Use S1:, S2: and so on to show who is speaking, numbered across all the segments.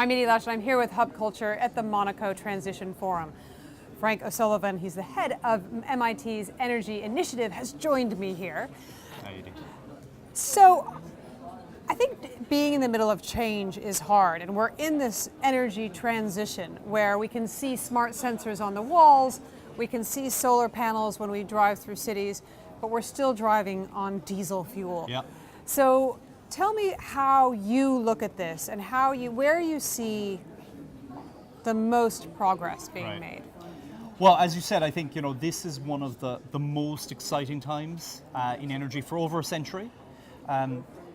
S1: I'm Edie Lash, and I'm here with Hub Culture at the Monaco Transition Forum. Frank O'Sullivan, he's the head of MIT's Energy Initiative, has joined me here.
S2: Hi, Edie.
S1: So, I think being in the middle of change is hard, and we're in this energy transition where we can see smart sensors on the walls, we can see solar panels when we drive through cities, but we're still driving on diesel fuel.
S2: Yep.
S1: So tell me how you look at this and where you see the most progress being made.
S2: Well, as you said, I think this is one of the most exciting times in energy for over a century.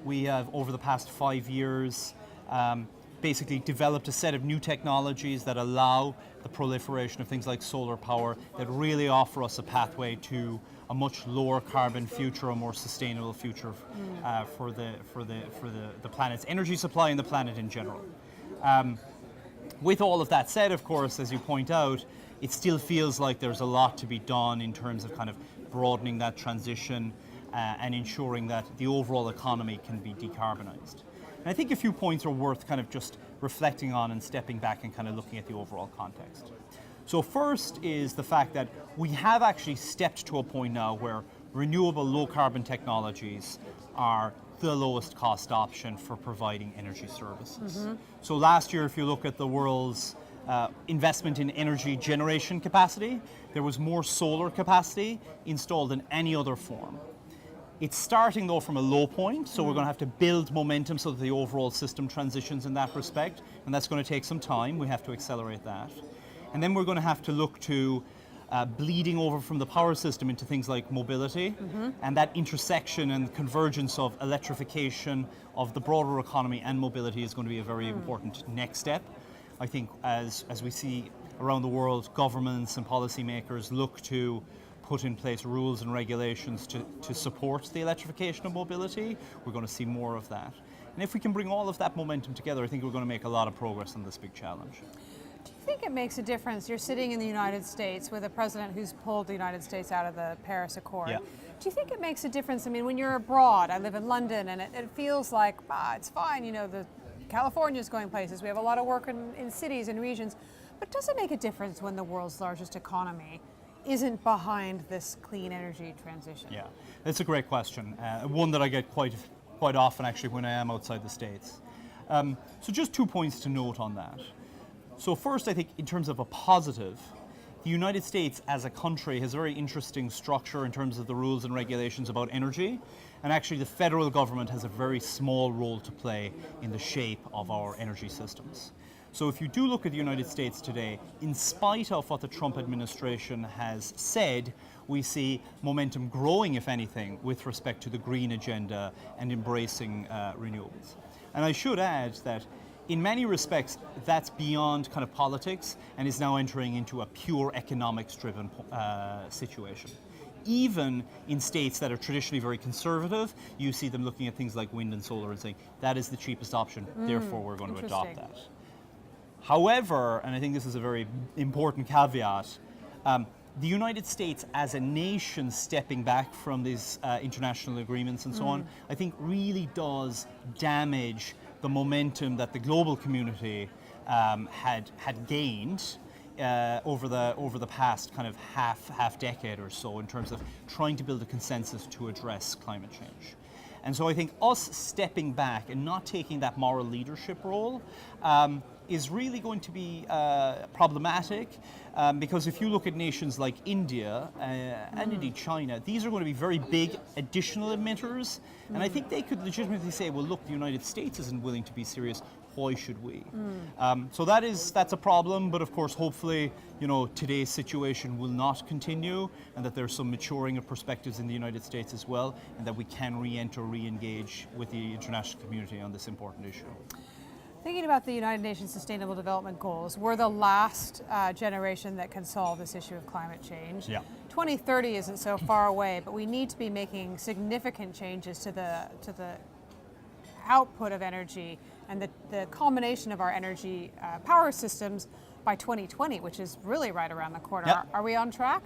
S2: We have, over the past 5 years, basically developed a set of new technologies that allow the proliferation of things like solar power that really offer us a pathway to a much lower carbon future, a more sustainable future for the planet's energy supply and the planet in general. With all of that said, of course, as you point out, it still feels like there's a lot to be done in terms of kind of broadening that transition and ensuring that the overall economy can be decarbonized. And I think a few points are worth kind of just reflecting on and stepping back and kind of looking at the overall context. So first is the fact that we have actually stepped to a point now where renewable low carbon technologies are the lowest cost option for providing energy services. Mm-hmm. So last year, if you look at the world's investment in energy generation capacity, there was more solar capacity installed than any other form. It's starting though from a low point, so we're going to have to build momentum so that the overall system transitions in that respect, and that's going to take some time. We have to accelerate that. And then we're going to have to look to bleeding over from the power system into things like mobility, and that intersection and convergence of electrification of the broader economy and mobility is going to be a very important next step. I think as we see around the world, governments and policymakers look to put in place rules and regulations to support the electrification of mobility, we're going to see more of that. And if we can bring all of that momentum together, I think we're going to make a lot of progress on this big challenge.
S1: Do you think it makes a difference? You're sitting in the United States with a president who's pulled the United States out of the Paris Accord.
S2: Yeah.
S1: Do you think it makes a difference? I mean, when you're abroad, I live in London, and it feels like, it's fine, the California's going places. We have a lot of work in cities and regions. But does it make a difference when the world's largest economy isn't behind this clean energy transition?
S2: Yeah, that's a great question. One that I get quite often actually when I am outside the States. So just 2 points to note on that. So first, I think in terms of a positive, the United States as a country has a very interesting structure in terms of the rules and regulations about energy. And actually the federal government has a very small role to play in the shape of our energy systems. So if you do look at the United States today, in spite of what the Trump administration has said, we see momentum growing, if anything, with respect to the green agenda and embracing renewables. And I should add that in many respects, that's beyond kind of politics and is now entering into a pure economics-driven situation. Even in states that are traditionally very conservative, you see them looking at things like wind and solar and saying, that is the cheapest option, therefore we're going to adopt that. However, and I think this is a very important caveat, the United States as a nation stepping back from these international agreements and so on, I think really does damage the momentum that the global community had gained over the past kind of half decade or so in terms of trying to build a consensus to address climate change. And so I think us stepping back and not taking that moral leadership role is really going to be problematic because if you look at nations like India and indeed China, these are going to be very big additional emitters, and I think they could legitimately say, well look, the United States isn't willing to be serious, why should we? So that's a problem, but of course hopefully today's situation will not continue and that there's some maturing of perspectives in the United States as well, and that we can re-engage with the international community on this important issue.
S1: Thinking about the United Nations Sustainable Development Goals, we're the last generation that can solve this issue of climate change.
S2: Yeah.
S1: 2030 isn't so far away, but we need to be making significant changes to the output of energy and the combination of our energy power systems by 2020, which is really right around the corner.
S2: Yeah.
S1: Are we on track?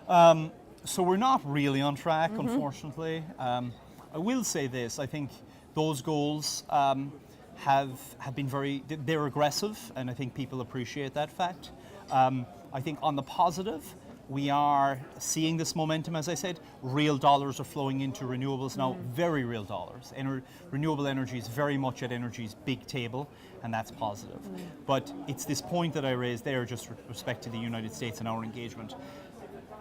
S2: So we're not really on track, unfortunately. I will say this, I think those goals, have been they're aggressive, and I think people appreciate that fact. I think on the positive, we are seeing this momentum, as I said. Real dollars are flowing into renewables now, very real dollars. Renewable energy is very much at energy's big table, and that's positive. But it's this point that I raised there, just with respect to the United States and our engagement.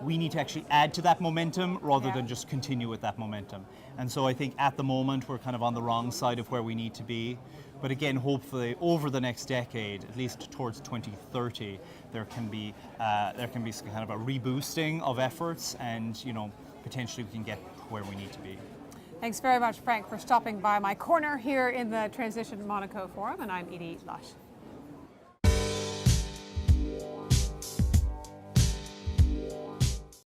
S2: We need to actually add to that momentum rather than just continue with that momentum. And so I think at the moment we're kind of on the wrong side of where we need to be. But again, hopefully over the next decade, at least towards 2030, there can be some kind of a reboosting of efforts, and potentially we can get where we need to be.
S1: Thanks very much, Frank, for stopping by my corner here in the Transition Monaco Forum, and I'm Edie Lush.